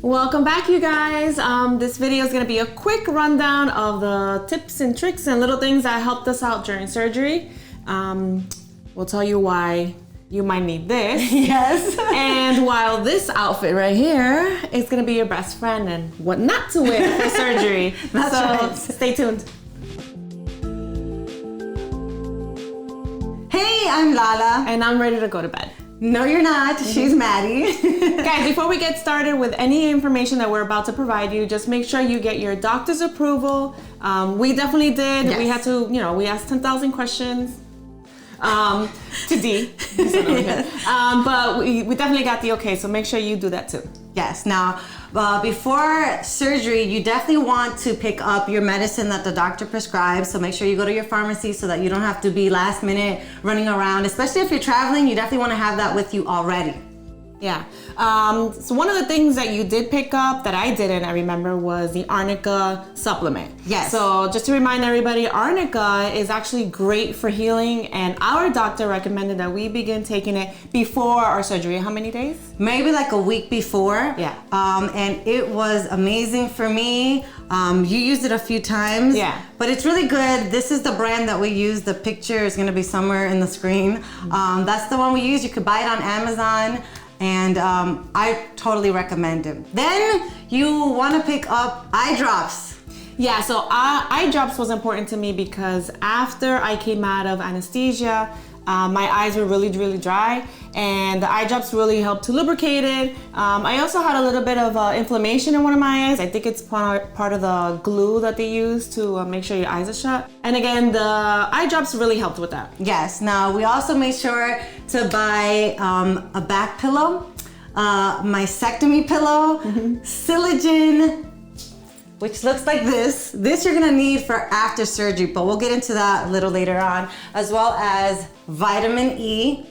Welcome back, you guys. This video is going to be a quick rundown of the tips and tricks and little things that helped us out during surgery. We'll tell you why you might need this. Yes. And while this outfit right here is going to be your best friend and what not to wear for surgery. That's right. Stay tuned. Hey, I'm Lala. And I'm ready to go to bed. No, you're not. She's Maddie. Guys, before we get started with any information that we're about to provide you, just make sure you get your doctor's approval. We definitely did. Yes. We had to, we asked 10,000 questions to D. But we definitely got the okay, so make sure you do that too. Yes. Now, before surgery, you definitely want to pick up your medicine that the doctor prescribes. So make sure you go to your pharmacy so that you don't have to be last minute running around. Especially if you're traveling, you definitely want to have that with you already. Yeah. So one of the things that you did pick up that I didn't, I remember, was the Arnica supplement. Yes. So just to remind everybody, Arnica is actually great for healing, and our doctor recommended that we begin taking it before our surgery. How many days? Maybe like a week before. Yeah. And it was amazing for me. You used it a few times. Yeah. But it's really good. This is the brand that we use. The picture is going to be somewhere in the screen. That's the one we use. You could buy it on Amazon. And I totally recommend it. Then you want to pick up eye drops. Yeah, so eye drops was important to me because after I came out of anesthesia, my eyes were really, really dry, and the eye drops really helped to lubricate it. I also had a little bit of inflammation in one of my eyes. I think it's part of the glue that they use to make sure your eyes are shut. And again, the eye drops really helped with that. Yes. Now, we also made sure to buy a back pillow, Mastectomy Pillow, Siligen, which looks like this. This you're gonna need for after surgery, but we'll get into that a little later on, as well as vitamin E.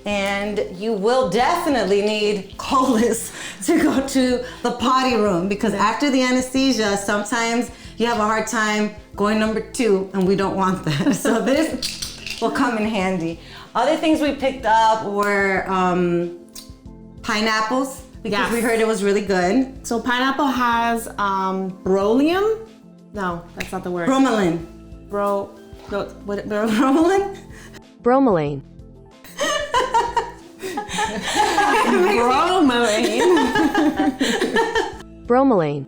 And you will definitely need Colas to go to the potty room, because after the anesthesia, sometimes you have a hard time going number 2, and we don't want that. So this will come in handy. Other things we picked up were pineapples, because we heard it was really good. So pineapple has bromelium? No, that's not the word. Bromelain. Bromelain? Bromelain. Bromelain.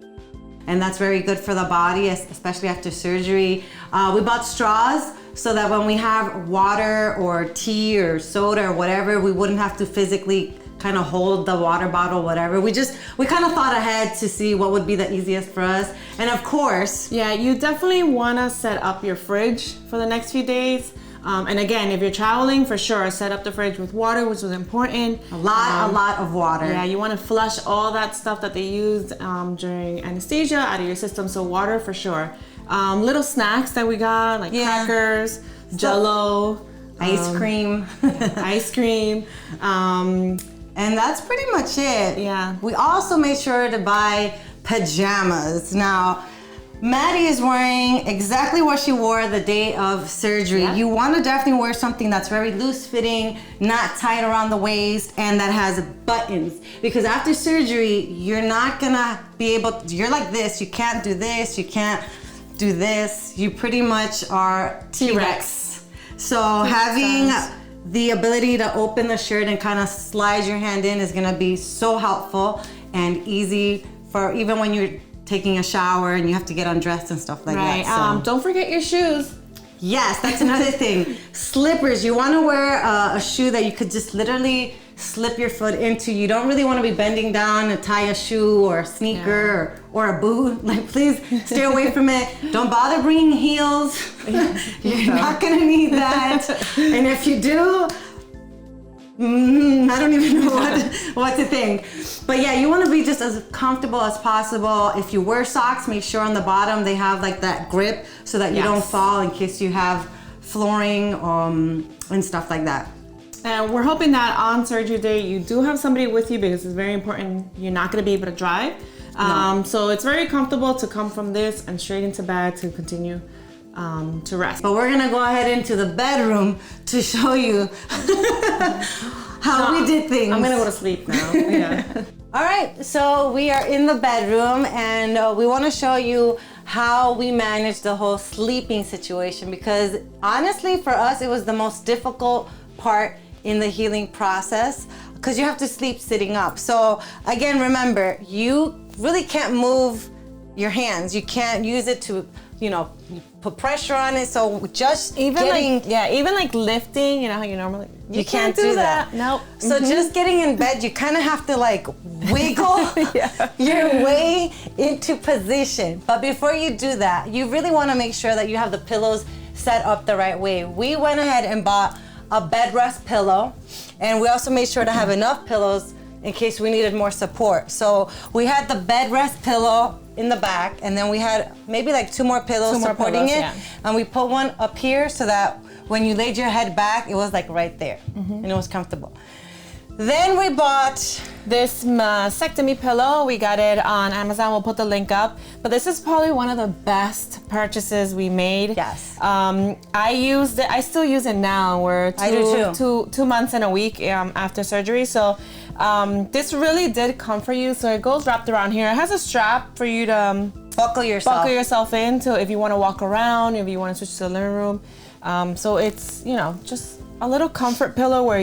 And that's very good for the body, especially after surgery. We bought straws so that when we have water or tea or soda or whatever, we wouldn't have to physically kind of hold the water bottle, whatever. We kind of thought ahead to see what would be the easiest for us. And of course, yeah, you definitely want to set up your fridge for the next few days. And again, if you're traveling, for sure, set up the fridge with water, which was important. A lot of water. Yeah, you want to flush all that stuff that they used during anesthesia out of your system. So water for sure. Little snacks that we got, like crackers, Jell-O, ice cream. ice cream. And that's pretty much it. Yeah. We also made sure to buy pajamas. Now, Maddie is wearing exactly what she wore the day of surgery. Yeah. You want to definitely wear something that's very loose fitting, not tight around the waist, and that has buttons. Because after surgery, you're not gonna be able to, you're like this, you can't do this, you can't do this. You pretty much are T-Rex. So having the ability to open the shirt and kind of slide your hand in is gonna be so helpful and easy for even when you're taking a shower and you have to get undressed and stuff like that. So. Don't forget your shoes. Yes, that's another thing. Slippers. You want to wear a shoe that you could just literally slip your foot into. You don't really want to be bending down to tie a shoe or a sneaker or a boot. Like, please stay away from it. Don't bother bringing heels. You're not going to need that. And if you do, I don't even know what to think. But yeah, you want to be just as comfortable as possible. If you wear socks, make sure on the bottom they have like that grip so that you don't fall in case you have flooring and stuff like that. And we're hoping that on surgery day you do have somebody with you, because it's very important. You're not going to be able to drive. So it's very comfortable to come from this and straight into bed to continue to rest. But we're gonna go ahead into the bedroom to show you how we did things. I'm gonna go to sleep now. Yeah. All right, so we are in the bedroom and we want to show you how we manage the whole sleeping situation, because honestly for us it was the most difficult part in the healing process, because you have to sleep sitting up. So again, remember, you really can't move your hands. You can't use it to, you know, put pressure on it. So just Even getting... even like lifting, you know how you normally... You can't do that. Nope. So just getting in bed, you kind of have to like wiggle your way into position. But before you do that, you really want to make sure that you have the pillows set up the right way. We went ahead and bought a bed rest pillow, and we also made sure to have enough pillows in case we needed more support. So we had the bed rest pillow in the back, and then we had maybe like two more pillows supporting it. And we put one up here so that when you laid your head back, it was like right there, and it was comfortable. Then we bought this mastectomy pillow. We got it on Amazon. We'll put the link up. But this is probably one of the best purchases we made. Yes. I used it. I still use it now. We're I do too. 2 months and a week after surgery. So this really did comfort you. So it goes wrapped around here. It has a strap for you to buckle yourself into if you want to walk around, if you want to switch to the living room. So it's, you know, just a little comfort pillow where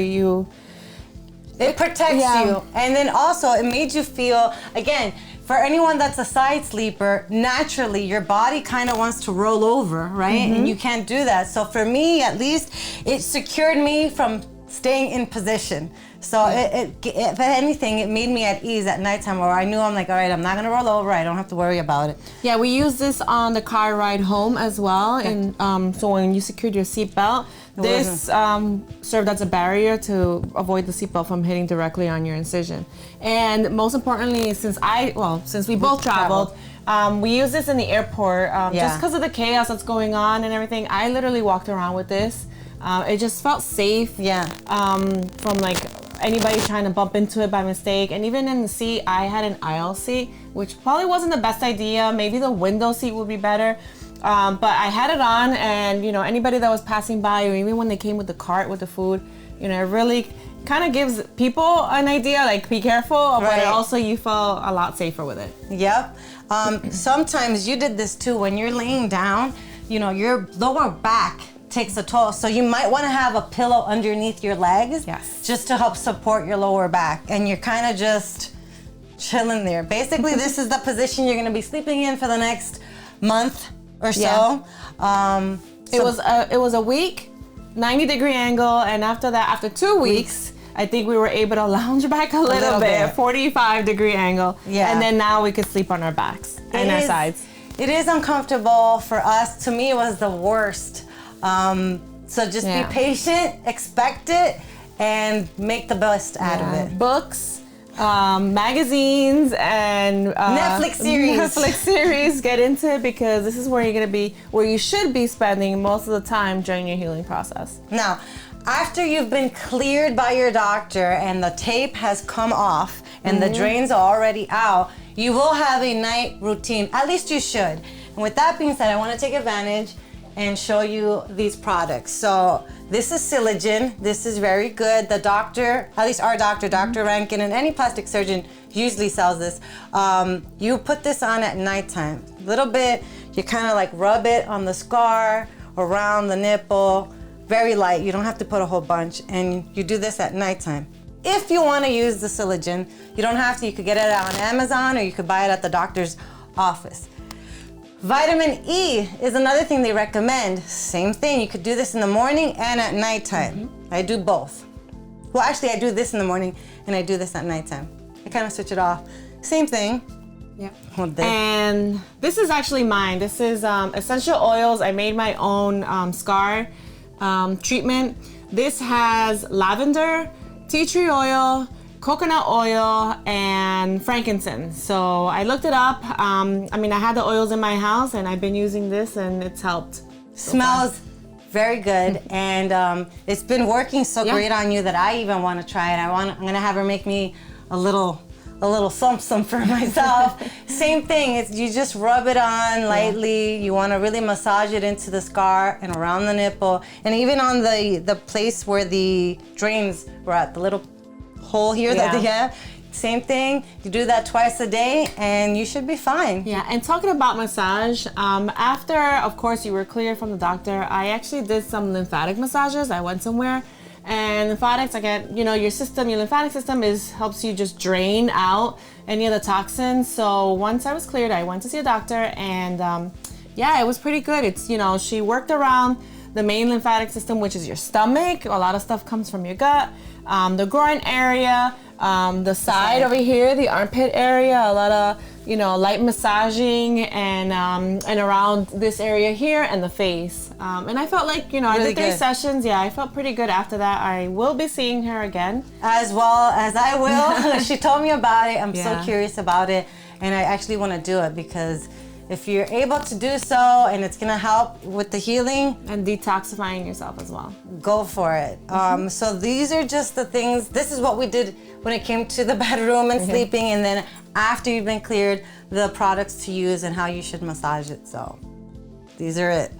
it protects you. And then also it made you feel, again, for anyone that's a side sleeper, naturally your body kind of wants to roll over, right? And you can't do that. So for me, at least, it secured me from staying in position. So if anything, it made me at ease at nighttime, where I knew, I'm like, all right, I'm not gonna roll over. I don't have to worry about it. Yeah, we used this on the car ride home as well. And so when you secured your seatbelt, this served as a barrier to avoid the seatbelt from hitting directly on your incision. And most importantly, since we both traveled, we used this in the airport just because of the chaos that's going on and everything. I literally walked around with this. It just felt safe from like anybody trying to bump into it by mistake. And even in the seat, I had an aisle seat, which probably wasn't the best idea. Maybe the window seat would be better. But I had it on, and you know, anybody that was passing by, or even when they came with the cart with the food, you know, it really kind of gives people an idea, like be careful, but also you felt a lot safer with it. Yep. Sometimes you did this too, when you're laying down, you know, your lower back takes a toll. So you might want to have a pillow underneath your legs, just to help support your lower back. And you're kind of just chilling there. Basically, this is the position you're going to be sleeping in for the next month or so. It was a week, 90-degree angle, and after that, after 2 weeks, I think we were able to lounge back a little bit, 45-degree angle. And then now we could sleep on our backs and our sides. It is uncomfortable for us. To me, it was the worst. So just be patient, expect it, and make the best out of it. Books, magazines, and Netflix series. Get into it, because this is where you should be spending most of the time during your healing process. Now, after you've been cleared by your doctor and the tape has come off and the drains are already out, you will have a night routine. At least you should. And with that being said, I want to take advantage and show you these products. So this is Siligen. This is very good. The doctor, at least our doctor, Dr. Rankin, and any plastic surgeon usually sells this. You put this on at nighttime. A little bit, you kind of like rub it on the scar, around the nipple. Very light, you don't have to put a whole bunch. And you do this at nighttime. If you want to use the Siligen, you don't have to. You could get it on Amazon, or you could buy it at the doctor's office. Vitamin E is another thing they recommend. Same thing, you could do this in the morning and at nighttime. I do both. Well, actually, I do this in the morning and I do this at nighttime. I kind of switch it off. Same thing. And this is actually mine. This is essential oils. I made my own scar treatment. This has lavender, tea tree oil, coconut oil, and frankincense. So I looked it up. I mean, I had the oils in my house, and I've been using this, and it's helped. Smells very good, and it's been working so great on you that I even want to try it. I'm gonna have her make me a little something for myself. Same thing. You just rub it on lightly. You want to really massage it into the scar and around the nipple, and even on the place where the drains were at, the little hole here that they have. Same thing, you do that twice a day and you should be fine. Yeah, and talking about massage, after, of course, you were cleared from the doctor, I actually did some lymphatic massages. I went somewhere, and lymphatics, again, you know, your lymphatic system helps you just drain out any of the toxins. So once I was cleared, I went to see a doctor, and yeah, it was pretty good. It's, you know, she worked around the main lymphatic system, which is your stomach. A lot of stuff comes from your gut, the groin area, the side over here, the armpit area, a lot of, you know, light massaging, and around this area here and the face. And I felt like, you know, Really I did 3 good. sessions. Yeah, I felt pretty good after that. I will be seeing her again. As well as I will. She told me about it. I'm Yeah. so curious about it, and I actually want to do it because if you're able to do so and it's gonna help with the healing, And detoxifying yourself as well. go for it. So these are just the things. This is what we did when it came to the bedroom and sleeping, and then after you've been cleared, the products to use and how you should massage it. So these are it.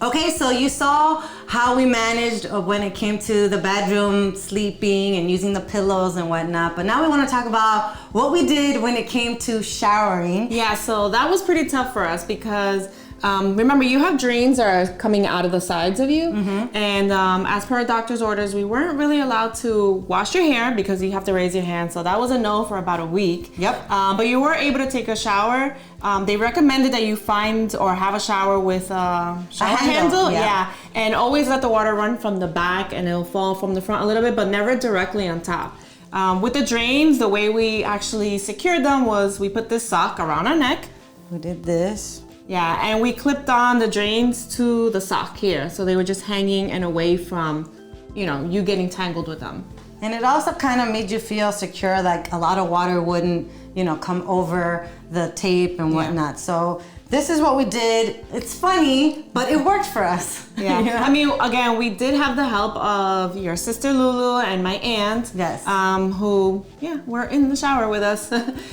Okay, so you saw how we managed when it came to the bedroom, sleeping and using the pillows and whatnot. But now we want to talk about what we did when it came to showering. Yeah, so that was pretty tough for us because remember, you have drains that are coming out of the sides of you, and as per our doctor's orders, we weren't really allowed to wash your hair because you have to raise your hand. So that was a no for about a week. Yep. But you were able to take a shower. They recommended that you find or have a shower with a shower handle. Yeah, and always let the water run from the back, and it'll fall from the front a little bit, but never directly on top. With the drains, the way we actually secured them was we put this sock around our neck. We did this. Yeah, and we clipped on the drains to the sock here. So they were just hanging and away from, you know, you getting tangled with them. And it also kind of made you feel secure, like a lot of water wouldn't, you know, come over the tape and whatnot. So this is what we did. It's funny, but it worked for us. Yeah. You know? I mean, again, we did have the help of your sister Lulu and my aunt. Yes. Who, were in the shower with us.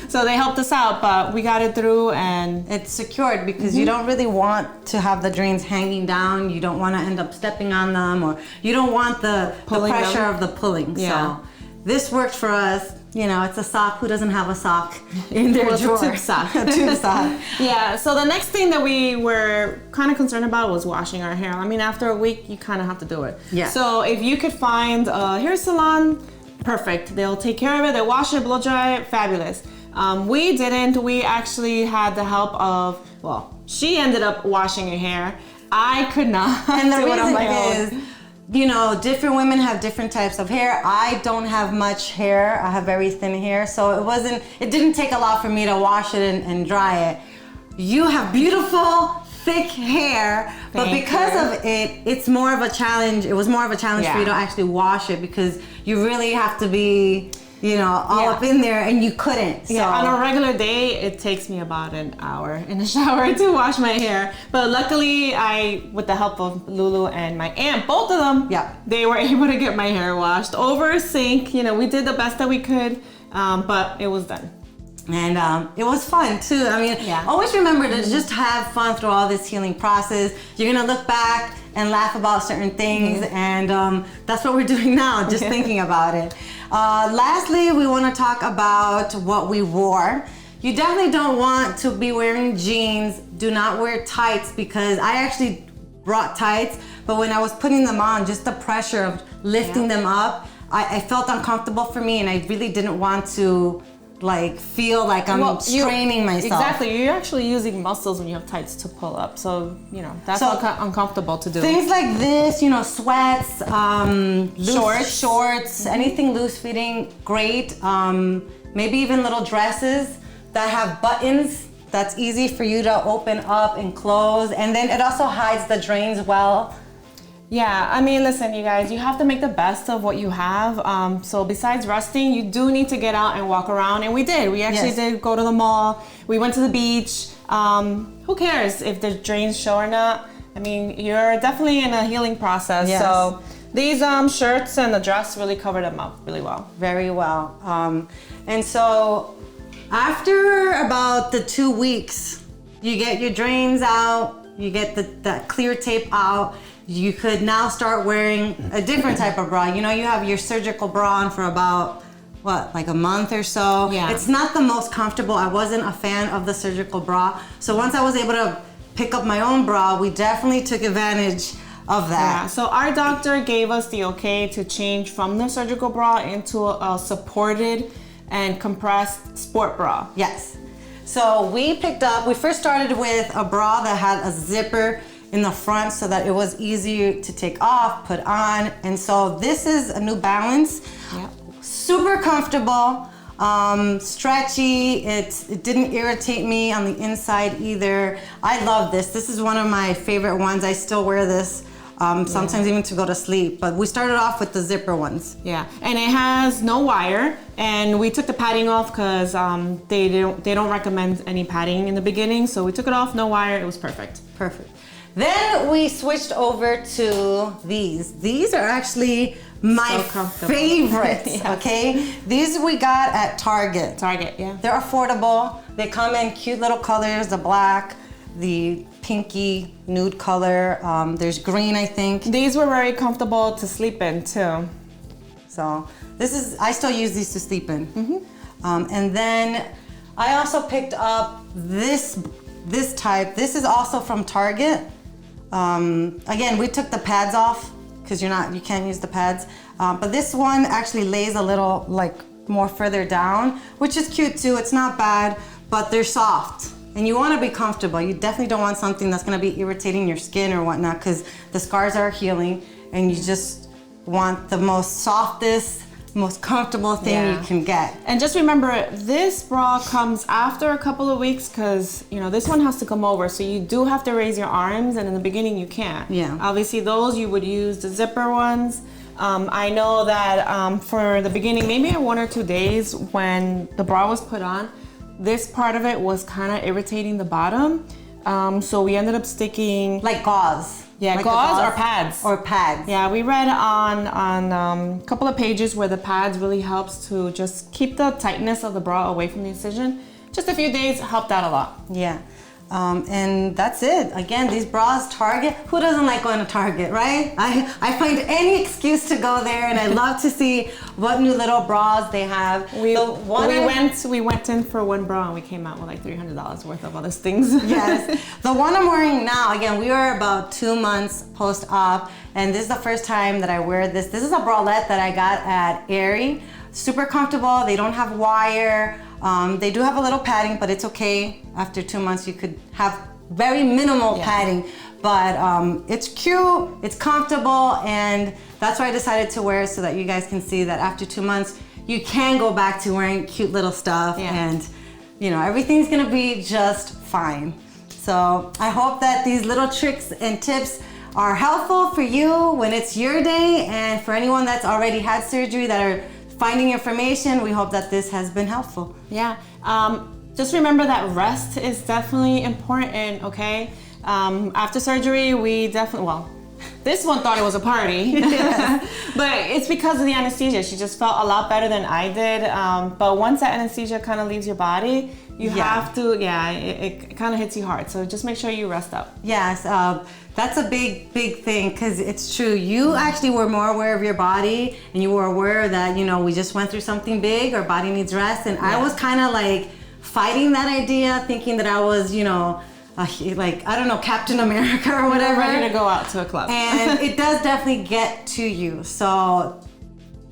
So they helped us out, but we got it through, and It's secured because you don't really want to have the drains hanging down. You don't want to end up stepping on them, or you don't want the Pulling pressure them. of the pulling. Yeah. So this worked for us. You know, it's a sock. Who doesn't have a sock in their Well, it's a drawer? tube sock. A tube sock. Yeah, so the next thing that we were kind of concerned about was washing our hair. I mean, after a week, you kind of have to do it. Yeah. So if you could find a hair salon, perfect. They'll take care of it. They'll wash it, blow dry it, fabulous. We didn't. We actually had the help of, she ended up washing her hair. I could not. And the do it on reason my own. is, you know, different women have different types of hair. I don't have much hair. I have very thin hair. So it didn't take a lot for me to wash it and dry it. You have beautiful, thick hair, but Thank because you. of it, it's more of a challenge. It was more of a challenge for Yeah. you to actually wash it because you really have to be, you know, all Yeah. up in there, and you couldn't. So. Yeah, on a regular day, it takes me about an hour in the shower to wash my hair. But luckily, with the help of Lulu and my aunt, both of them, they were able to get my hair washed over a sink. You know, we did the best that we could, but it was done. And it was fun too. I mean, always remember to just have fun through all this healing process. You're gonna look back and laugh about certain things, and that's what we're doing now, just thinking about it. Lastly, we want to talk about what we wore. You definitely don't want to be wearing jeans. Do not wear tights, because I actually brought tights, but when I was putting them on, just the pressure of lifting them up, I felt uncomfortable for me, and I really didn't want to feel like I'm straining myself. Exactly, you're actually using muscles when you have tights to pull up, so you know that's uncomfortable to do. Things like this, you know, sweats, loose shorts, anything loose fitting, great. Maybe even little dresses that have buttons. That's easy for you to open up and close, and then it also hides the drains well. Yeah, I mean, listen, you guys, you have to make the best of what you have. So besides resting, you do need to get out and walk around, and we did. We actually did go to the mall. We went to the beach. Who cares if the drains show or not? I mean, you're definitely in a healing process. Yes. So these shirts and the dress really covered them up really well. Very well. And so after about the 2 weeks, you get your drains out, you get the clear tape out. You could now start wearing a different type of bra. You know, you have your surgical bra on for about, like a month or so. Yeah. It's not the most comfortable. I wasn't a fan of the surgical bra. So once I was able to pick up my own bra, we definitely took advantage of that. Yeah, so our doctor gave us the okay to change from the surgical bra into a supported and compressed sport bra. Yes. So we first started with a bra that had a zipper in the front so that it was easier to take off, put on. And so this is a New Balance. Yep. Super comfortable, stretchy. It didn't irritate me on the inside either. I love this. This is one of my favorite ones. I still wear this. Sometimes even to go to sleep, but we started off with the zipper ones. Yeah, and it has no wire, and we took the padding off because they don't recommend any padding in the beginning, so we took it off, no wire, it was perfect. Perfect. Then we switched over to these. These are actually my favorites, Yes. okay? These we got at Target. Target, yeah. They're affordable. They come in cute little colors, the black, the pinky nude color. There's green, I think. These were very comfortable to sleep in too. So I still use these to sleep in. And then I also picked up this type. This is also from Target. Again, we took the pads off because you can't use the pads. But this one actually lays a little like more further down, which is cute too. It's not bad, but they're soft. And you want to be comfortable. You definitely don't want something that's going to be irritating your skin or whatnot, because the scars are healing, and you just want the most softest, most comfortable thing you can get. And just remember, this bra comes after a couple of weeks because, this one has to come over. So you do have to raise your arms, and in the beginning you can't. Yeah. Obviously those you would use the zipper ones. I know that for the beginning, maybe 1 or 2 days when the bra was put on, this part of it was kind of irritating the bottom. So we ended up sticking... Like gauze. Yeah, like gauze or pads. Or pads. Yeah, we read on a couple of pages where the pads really helps to just keep the tightness of the bra away from the incision. Just a few days helped out a lot. Yeah. And that's it. Again, these bras, Target. Who doesn't like going to Target, right? I find any excuse to go there, and I love to see what new little bras they have. We went in for one bra and we came out with like $300 worth of other things. Yes. The one I'm wearing now, again, we are about 2 months post-op, and this is the first time that I wear this. This is a bralette that I got at Aerie. Super comfortable. They don't have wire. They do have a little padding, but it's okay. After 2 months, you could have very minimal padding, but it's cute, it's comfortable, and that's why I decided to wear it, so that you guys can see that after 2 months, you can go back to wearing cute little stuff, and everything's gonna be just fine. So I hope that these little tricks and tips are helpful for you when it's your day, and for anyone that's already had surgery that are finding information, we hope that this has been helpful. Yeah, just remember that rest is definitely important, okay? After surgery, we definitely, this one thought it was a party, but it's because of the anesthesia. She just felt a lot better than I did, but once that anesthesia kind of leaves your body, you have to, it kind of hits you hard, so just make sure you rest up. Yes, that's a big thing, because it's true. You actually were more aware of your body, and you were aware that, we just went through something big, our body needs rest, and I was kind of like fighting that idea, thinking that I was, like, I don't know, Captain America or whatever. Ready to go out to a club. And it does definitely get to you. So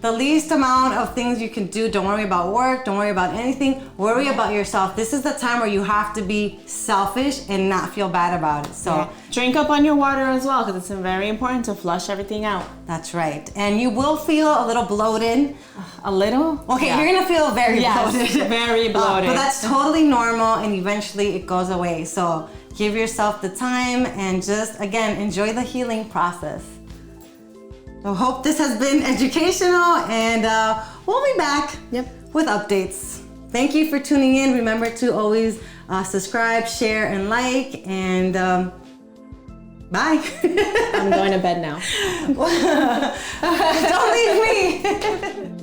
the least amount of things you can do, don't worry about work, don't worry about anything, worry about yourself. This is the time where you have to be selfish and not feel bad about it. So drink up on your water as well, because it's very important to flush everything out. That's right. And you will feel a little bloated. A little? Okay, you're gonna feel very bloated. Very bloated. But that's totally normal, and eventually it goes away. So give yourself the time and just, again, enjoy the healing process. So hope this has been educational, and we'll be back with updates. Thank you for tuning in. Remember to always subscribe, share, and like, and bye. I'm going to bed now. Don't leave me.